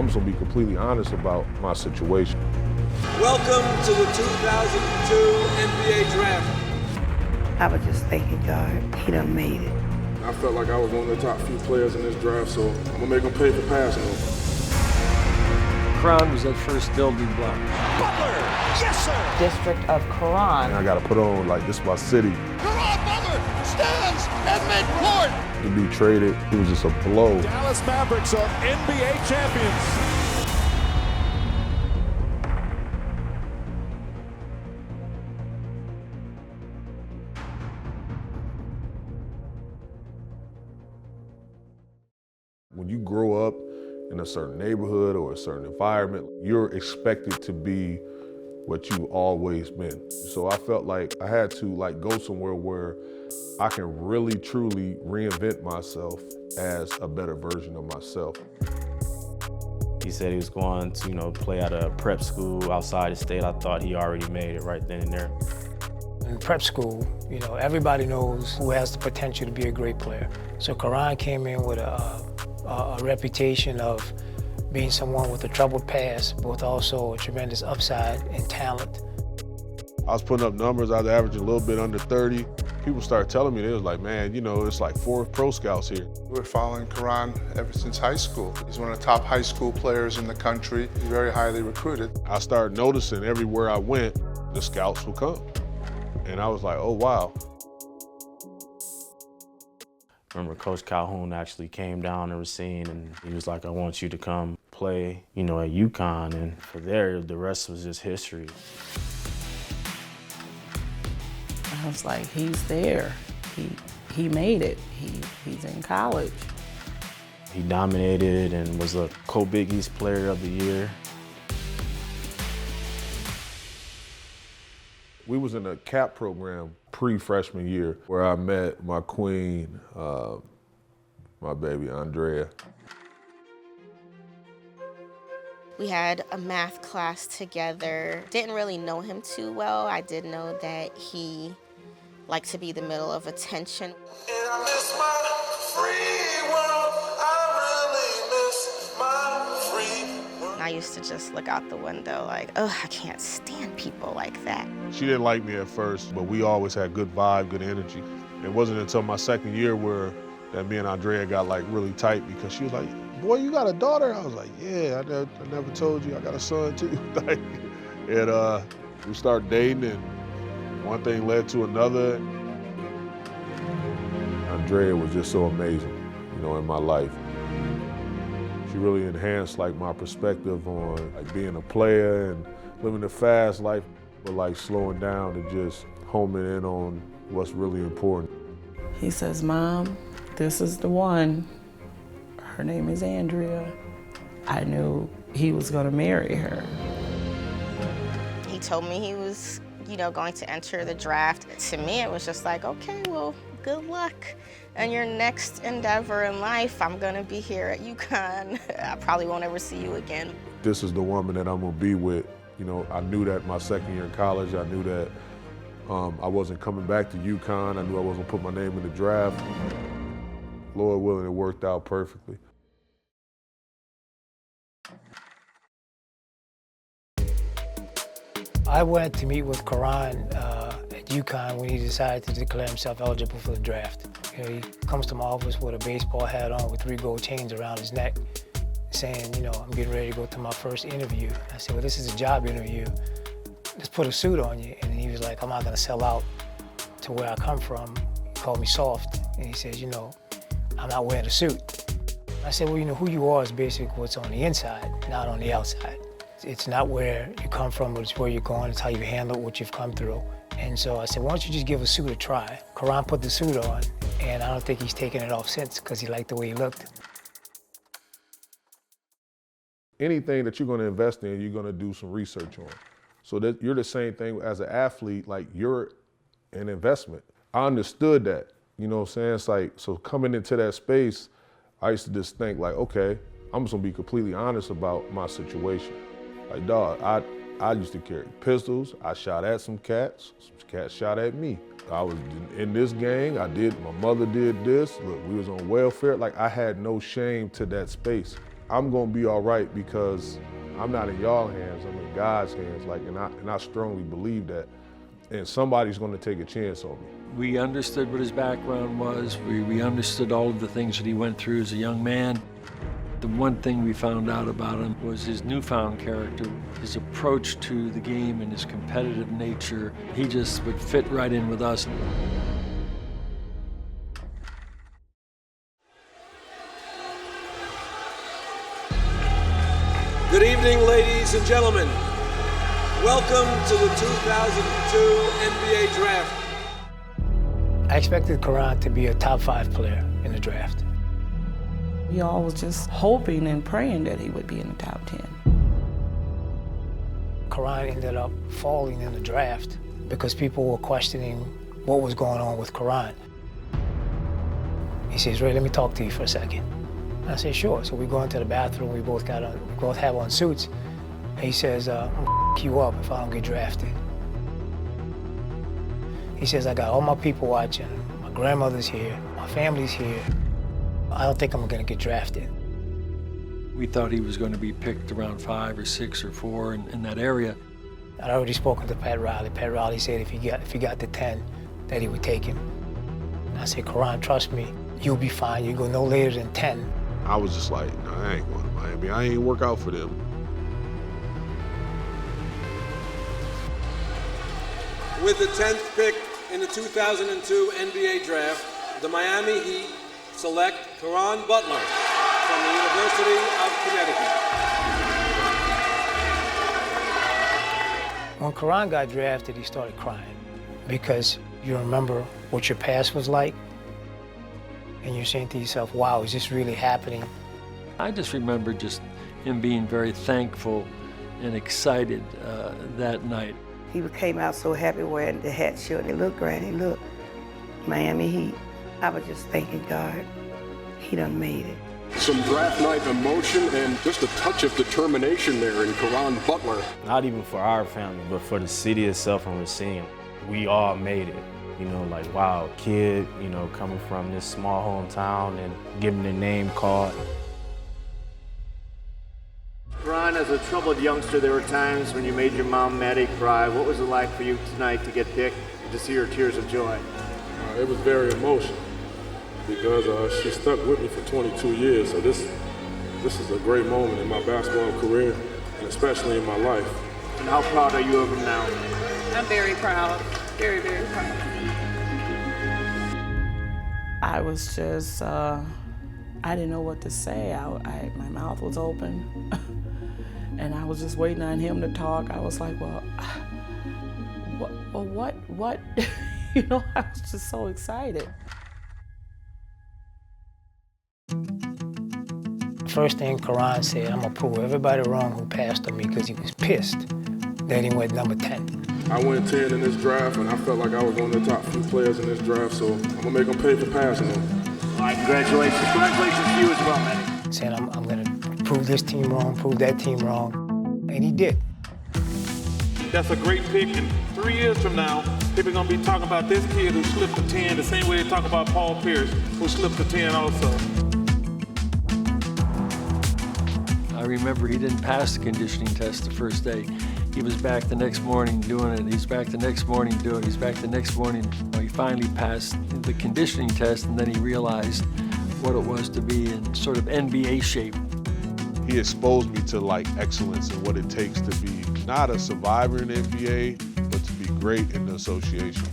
I'm just gonna be completely honest about my situation. Welcome to the 2002 NBA Draft. I was just thanking God, he done made it. I felt like I was one of the top few players in this draft, so I'm gonna make them pay for passing them. Caron was that first building block. Butler, yes sir! District of Caron. I gotta put on like this my city. Caron Butler stands at midcourt. To be traded, it was just a blow. Dallas Mavericks are NBA champions. When you grow up in a certain neighborhood or a certain environment, you're expected to be what you've always been. So I felt like I had to go somewhere where I can really, truly reinvent myself as a better version of myself. He said he was going to, play at a prep school outside the state. I thought he already made it right then and there. In prep school, everybody knows who has the potential to be a great player. So Caron came in with a reputation of being someone with a troubled past, but also a tremendous upside and talent. I was putting up numbers, I was averaging a little bit under 30. People started telling me, they was like, man, it's like 4 pro scouts here. We're following Caron ever since high school. He's one of the top high school players in the country. He's very highly recruited. I started noticing everywhere I went, the scouts would come. And I was like, oh, wow. I remember Coach Calhoun actually came down and was seen, and he was like, I want you to come play, at UConn. And for there, the rest was just history. I was like, he's there. He made it. He's in college. He dominated and was a Co-Big East Player of the Year. We was in a CAP program pre-freshman year where I met my queen, my baby Andrea. We had a math class together. Didn't really know him too well. I did know that he liked to be the middle of attention. And I miss my free world. I really miss my free world. I used to just look out the window like, oh, I can't stand people like that. She didn't like me at first, but we always had good vibe, good energy. It wasn't until my second year where that me and Andrea got really tight, because she was like, boy, you got a daughter? I was like, yeah, I never told you, I got a son too. And we started dating, and one thing led to another. Andrea was just so amazing, in my life. She really enhanced my perspective on being a player and living a fast life, but slowing down and just homing in on what's really important. He says, Mom, this is the one. Her name is Andrea. I knew he was gonna marry her. He told me he was, going to enter the draft. To me, it was just like, okay, well, good luck in your next endeavor in life. I'm gonna be here at UConn. I probably won't ever see you again. This is the woman that I'm gonna be with. I knew that my second year in college. I knew that I wasn't coming back to UConn. I knew I wasn't gonna put my name in the draft. Lord willing, it worked out perfectly. I went to meet with Caron at UConn when he decided to declare himself eligible for the draft. He comes to my office with a baseball hat on with 3 gold chains around his neck, saying, I'm getting ready to go to my first interview. I said, well, this is a job interview. Let's put a suit on you. And he was like, I'm not gonna sell out to where I come from. He called me soft. And he says, I'm not wearing a suit. I said, well, who you are is basically what's on the inside, not on the outside. It's not where you come from, but it's where you're going. It's how you handle what you've come through. And so I said, why don't you just give a suit a try? Caron put the suit on, and I don't think he's taken it off since, because he liked the way he looked. Anything that you're gonna invest in, you're gonna do some research on. So that you're the same thing as an athlete, you're an investment. I understood that, what I'm saying? It's so coming into that space, I used to just think okay, I'm just gonna be completely honest about my situation. Dog, I used to carry pistols. I shot at some cats shot at me. I was in this gang. My mother did this. Look, we was on welfare. I had no shame to that space. I'm gonna be all right because I'm not in y'all hands, I'm in God's hands, like, and I strongly believe that. And somebody's gonna take a chance on me. We understood what his background was. We understood all of the things that he went through as a young man. The one thing we found out about him was his newfound character, his approach to the game and his competitive nature. He just would fit right in with us. Good evening, ladies and gentlemen. Welcome to the 2002 NBA Draft. I expected Caron to be a top 5 player in the draft. Y'all was just hoping and praying that he would be in the top 10. Caron ended up falling in the draft because people were questioning what was going on with Caron. He says, "Ray, let me talk to you for a second." I said, "Sure." So we go into the bathroom, we both have on suits. And he says, "I'm gonna f you up if I don't get drafted." He says, "I got all my people watching, my grandmother's here, my family's here. I don't think I'm gonna get drafted." We thought he was going to be picked around 5 or 6 or 4 in that area. I'd already spoken to Pat Riley. Pat Riley said if he got to 10, that he would take him. And I said, "Caron, trust me, you'll be fine. You go no later than 10. I was just like, no, I ain't going to Miami. I ain't work out for them. With the 10th pick in the 2002 NBA Draft, the Miami Heat select Caron Butler from the University of Connecticut. When Caron got drafted, he started crying because you remember what your past was like, and you're saying to yourself, wow, is this really happening? I just remember just him being very thankful and excited that night. He came out so happy wearing the hat shirt. It looked great. He looked Miami Heat. I was just thanking God. He done made it. Some draft night emotion and just a touch of determination there in Caron Butler. Not even for our family, but for the city itself and Racine. We all made it. You know, like, wow, kid, you know, coming from this small hometown and getting their name called. Caron, as a troubled youngster, there were times when you made your mom, Maddie, cry. What was it like for you tonight to get picked and to see her tears of joy? It was very emotional because she stuck with me for 22 years. So this is a great moment in my basketball career and especially in my life. And how proud are you of him now? I'm very proud, very, very proud. I was just, I didn't know what to say. My mouth was open, and I was just waiting on him to talk. I was like, what? You know, I was just so excited. First thing Caron said, I'm gonna prove everybody wrong who passed on me because he was pissed that he went number 10. I went 10 in this draft, and I felt like I was one of the top few players in this draft, so I'm gonna make them pay for passing them. All right, congratulations. Congratulations to you as well, Manny. Saying I'm gonna prove this team wrong, prove that team wrong, and he did. That's a great pick, and 3 years from now, people are gonna be talking about this kid who slipped to 10 the same way they talk about Paul Pierce, who slipped to 10 also. I remember he didn't pass the conditioning test the first day. He was back the next morning doing it. He's back the next morning doing it. He's back the next morning. He finally passed the conditioning test, and then he realized what it was to be in sort of NBA shape. He exposed me to like excellence and what it takes to be not a survivor in the NBA, but to be great in the association.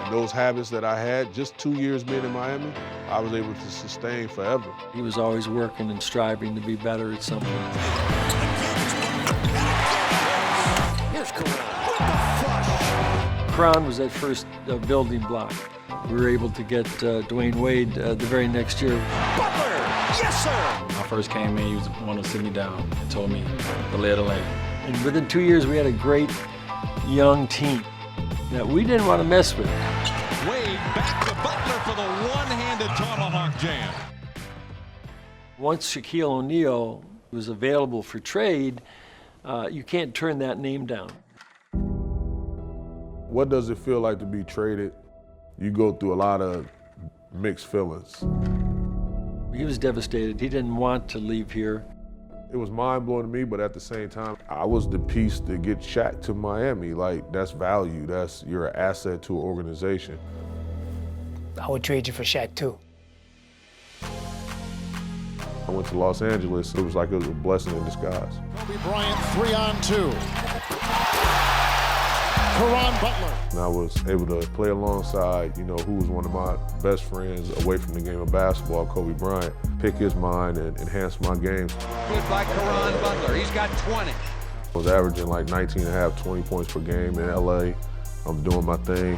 And those habits that I had, just 2 years being in Miami, I was able to sustain forever. He was always working and striving to be better at something. Here's Caron with the flush. Caron was that first building block. We were able to get Dwayne Wade the very next year. Butler, yes sir! When I first came in, he was the one to sit me down and told me the lay of the land. And within 2 years, we had a great young team that we didn't want to mess with. Wade back to Butler for the one-handed tomahawk jam. Once Shaquille O'Neal was available for trade, you can't turn that name down. What does it feel like to be traded you go through a lot of mixed feelings. He was devastated. He didn't want to leave here. It was mind-blowing to me, but at the same time, I was the piece to get Shaq to Miami. Like, that's value. You're an asset to an organization. I would trade you for Shaq too. I went to Los Angeles. It was like it was a blessing in disguise. Kobe Bryant 3-on-2. Caron Butler. And I was able to play alongside, who was one of my best friends away from the game of basketball, Kobe Bryant, pick his mind and enhance my game. Good by Caron Butler. He's got 20. I was averaging like 19 and a half, 20 points per game in LA. I'm doing my thing.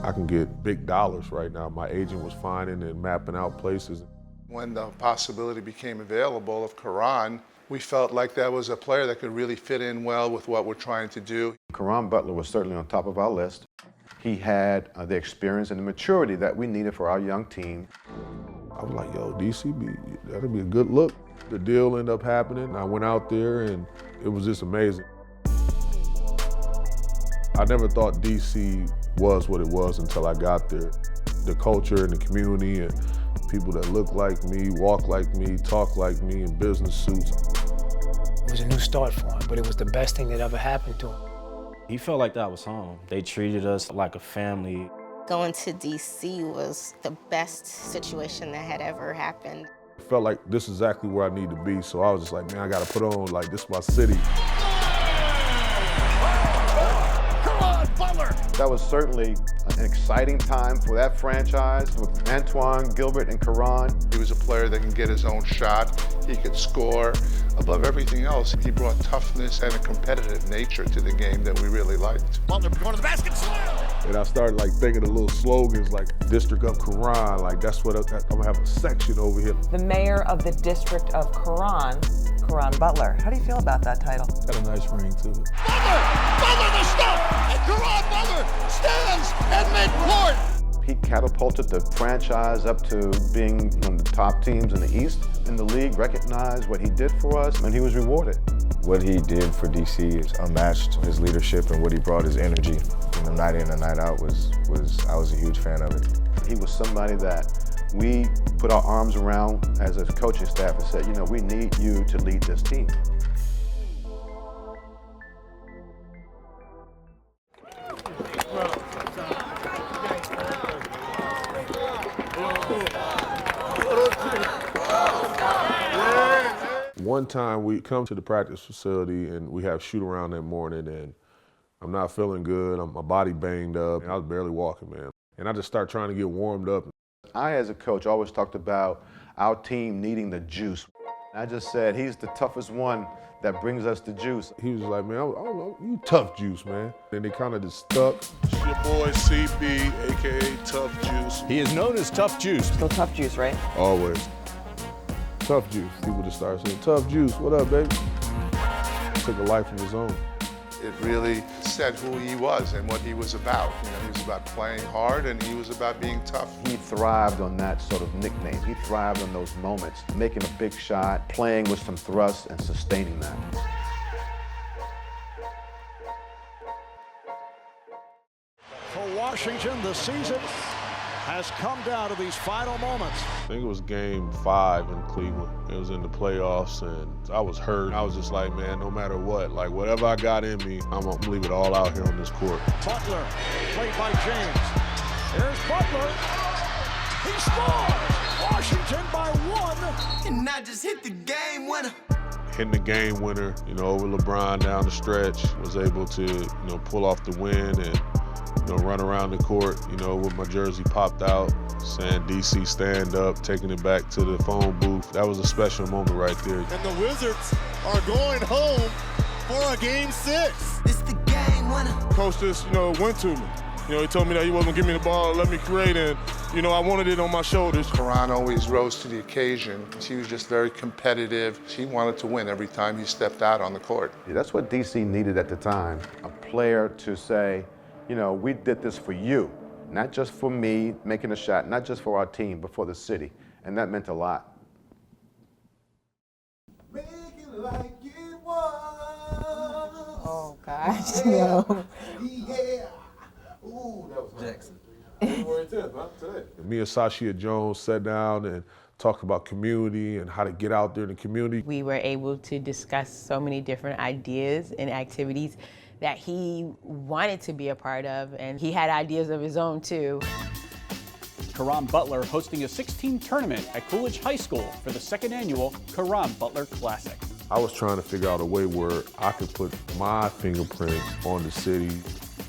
I can get big dollars right now. My agent was finding and mapping out places. When the possibility became available of Caron, we felt like that was a player that could really fit in well with what we're trying to do. Caron Butler was certainly on top of our list. He had the experience and the maturity that we needed for our young team. I was like, yo, DC, that'll be a good look. The deal ended up happening. I went out there and it was just amazing. I never thought DC was what it was until I got there. The culture and the community and people that look like me, walk like me, talk like me in business suits. It was a new start for him, but it was the best thing that ever happened to him. He felt like that was home. They treated us like a family. Going to DC was the best situation that had ever happened. I felt like this is exactly where I need to be, so I was just like, man, I gotta put on, like, this is my city. That was certainly an exciting time for that franchise with Antoine, Gilbert, and Caron. He was a player that can get his own shot. He could score. Above everything else, he brought toughness and a competitive nature to the game that we really liked. Butler going to the basket, slam! And I started like thinking of little slogans like District of Caron, like that's what I'm gonna have a section over here. The mayor of the District of Caron, Caron Butler. How do you feel about that title? Got a nice ring to it. Butler the stop! And Caron Butler stands at midcourt! He catapulted the franchise up to being one of the top teams in the East in the league, recognized what he did for us, and he was rewarded. What he did for DC is unmatched. His leadership and what he brought, his energy, night in and night out, I was a huge fan of it. He was somebody that we put our arms around as a coaching staff and said, we need you to lead this team. One time we come to the practice facility and we have shoot around that morning and I'm not feeling good, my body banged up, and I was barely walking, man. And I just start trying to get warmed up. I, as a coach, always talked about our team needing the juice. I just said, he's the toughest one that brings us the juice. He was like, man, I don't know, you tough juice, man. And they kind of just stuck. It's your boy CB, AKA Tough Juice. He is known as Tough Juice. Still Tough Juice, right? Always. Tough Juice. People just started saying, Tough Juice, what up, baby? Took a life of his own. It really said who he was and what he was about. He was about playing hard and he was about being tough. He thrived on that sort of nickname. He thrived on those moments, making a big shot, playing with some thrust and sustaining that. For Washington, the season has come down to these final moments. I think it was game 5 in Cleveland. It was in the playoffs and I was hurt. I was just like, man, no matter what, like whatever I got in me, I'm gonna leave it all out here on this court. Butler, played by James. Here's Butler. He scores! Washington by 1. And I just hit the game winner. Hitting the game winner, over LeBron down the stretch, was able to, pull off the win and run around the court, with my jersey popped out, saying DC stand up, taking it back to the phone booth. That was a special moment right there. And the Wizards are going home for a game 6. It's the game winner. Coach just, went to me. He told me that he wasn't gonna give me the ball, let me create, and, I wanted it on my shoulders. Caron always rose to the occasion. He was just very competitive. He wanted to win every time he stepped out on the court. Yeah, that's what DC needed at the time, a player to say, we did this for you, not just for me making a shot, not just for our team, but for the city. And that meant a lot. Make it like it was. Oh, gosh, no. Yeah. Ooh, that was Jackson. January 10th, huh? Today. Me and Sashia Jones sat down and talked about community and how to get out there in the community. We were able to discuss so many different ideas and activities that he wanted to be a part of, and he had ideas of his own too. Caron Butler hosting a 16 tournament at Coolidge High School for the second annual Caron Butler Classic. I was trying to figure out a way where I could put my fingerprints on the city.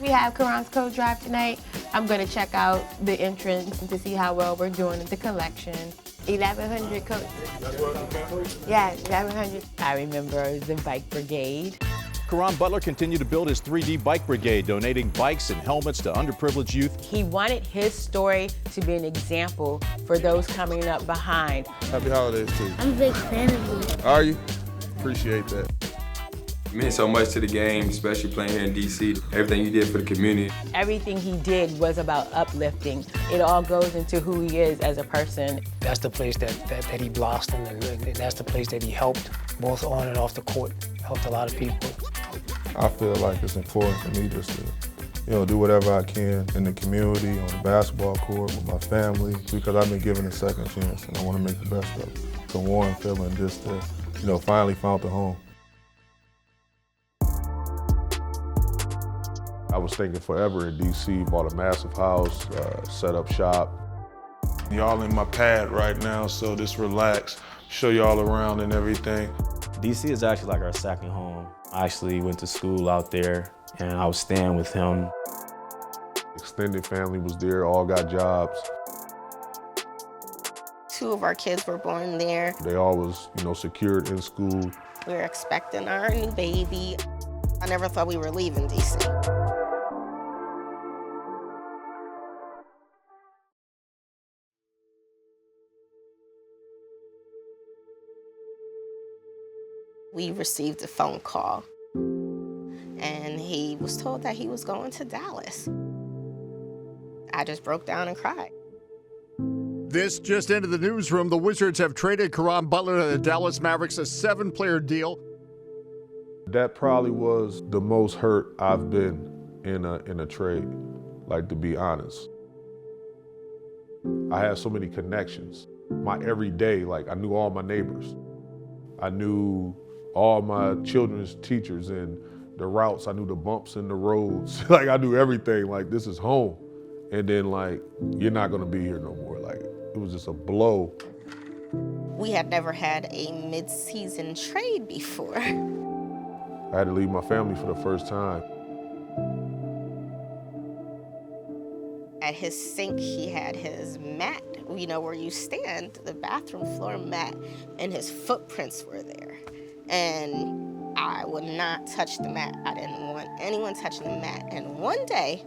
We have Caron's coat drive tonight. I'm going to check out the entrance to see how well we're doing at the collection. 1,100 coats. Yeah, 1,100. I remember the bike brigade. Caron Butler continued to build his 3D bike brigade, donating bikes and helmets to underprivileged youth. He wanted his story to be an example for those coming up behind. Happy holidays to you. I'm a big fan of you. Are you? Appreciate that. It meant so much to the game, especially playing here in DC. Everything you did for the community. Everything he did was about uplifting. It all goes into who he is as a person. That's the place that he blossomed, and that's the place that he helped, both on and off the court. Helped a lot of people. I feel like it's important for me just to, do whatever I can in the community, on the basketball court, with my family, because I've been given a second chance and I want to make the best of it. It's a warm feeling just to, finally found a home. I was thinking forever in DC, bought a massive house, set up shop. Y'all in my pad right now, so just relax, show y'all around and everything. DC is actually like our second home. I actually went to school out there and I was staying with him. Extended family was there, all got jobs. 2 of our kids were born there. They all was, secured in school. We were expecting our new baby. I never thought we were leaving DC. We received a phone call, and he was told that he was going to Dallas. I just broke down and cried. This just into the newsroom. The Wizards have traded Caron Butler to the Dallas Mavericks, a 7-player deal. That probably was the most hurt I've been in a trade, to be honest. I had so many connections. My everyday, I knew all my neighbors. I knew all my children's teachers and the routes. I knew the bumps in the roads. I knew everything. This is home. And then, you're not gonna be here no more. It was just a blow. We had never had a mid-season trade before. I had to leave my family for the first time. At his sink, he had his mat, where you stand, the bathroom floor mat, and his footprints were there. And I would not touch the mat. I didn't want anyone touching the mat. And one day,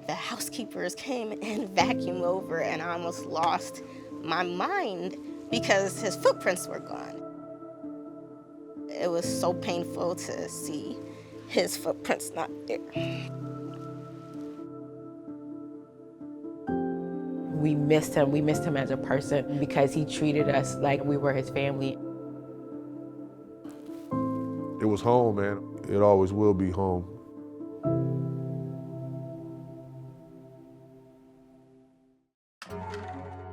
the housekeepers came and vacuumed over, and I almost lost my mind because his footprints were gone. It was so painful to see his footprints not there. We missed him. We missed him as a person because he treated us like we were his family. It was home, man. It always will be home.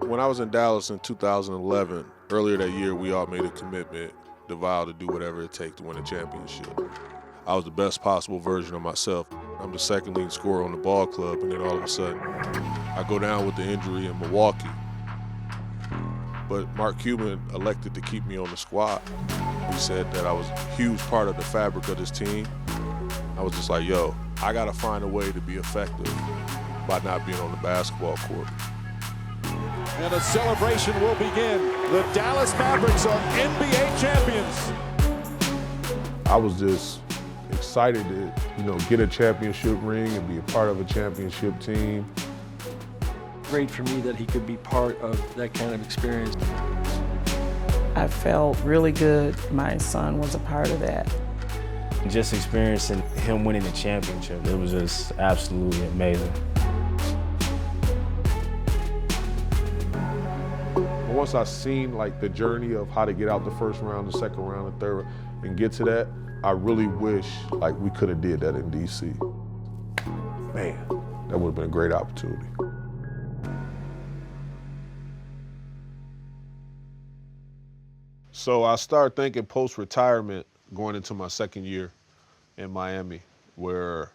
When I was in Dallas in 2011, earlier that year, we all made a commitment to vow to do whatever it takes to win a championship. I was the best possible version of myself. I'm the second leading scorer on the ball club, and then all of a sudden, I go down with the injury in Milwaukee. But Mark Cuban elected to keep me on the squad. He said that I was a huge part of the fabric of this team. I was just like, yo, I gotta find a way to be effective by not being on the basketball court. And a celebration will begin. The Dallas Mavericks are NBA champions. I was just excited to, get a championship ring and be a part of a championship team. Great for me that he could be part of that kind of experience. I felt really good. My son was a part of that. Just experiencing him winning the championship, it was just absolutely amazing. Once I seen the journey of how to get out the first round, the second round, the third, and get to that, I really wish we could have did that in DC. Man. that would have been a great opportunity. So I started thinking post-retirement going into my second year in Miami, where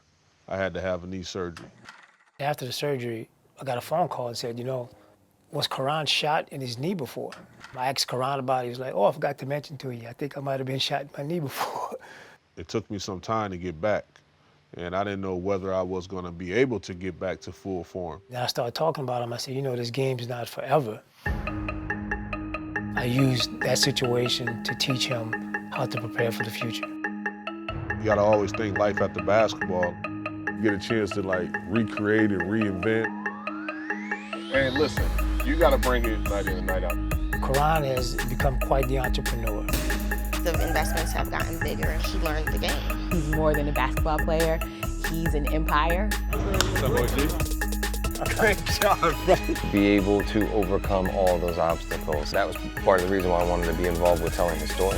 I had to have a knee surgery. After the surgery, I got a phone call and said, you know, was Caron shot in his knee before? I asked Caron about it. He was like, oh, I forgot to mention to you, I think I might have been shot in my knee before. It took me some time to get back, and I didn't know whether I was going to be able to get back to full form. Then I started talking about him. I said, you know, this game's not forever. I used that situation to teach him how to prepare for the future. You got to always think life after basketball. You get a chance to like recreate and reinvent. And listen, you got to bring it night in and night out. Caron has become quite the entrepreneur. The investments have gotten bigger and he learned the game. He's more than a basketball player. He's an empire. What's up, boys? Great job, bro. To be able to overcome all those obstacles. That was part of the reason why I wanted to be involved with telling his story.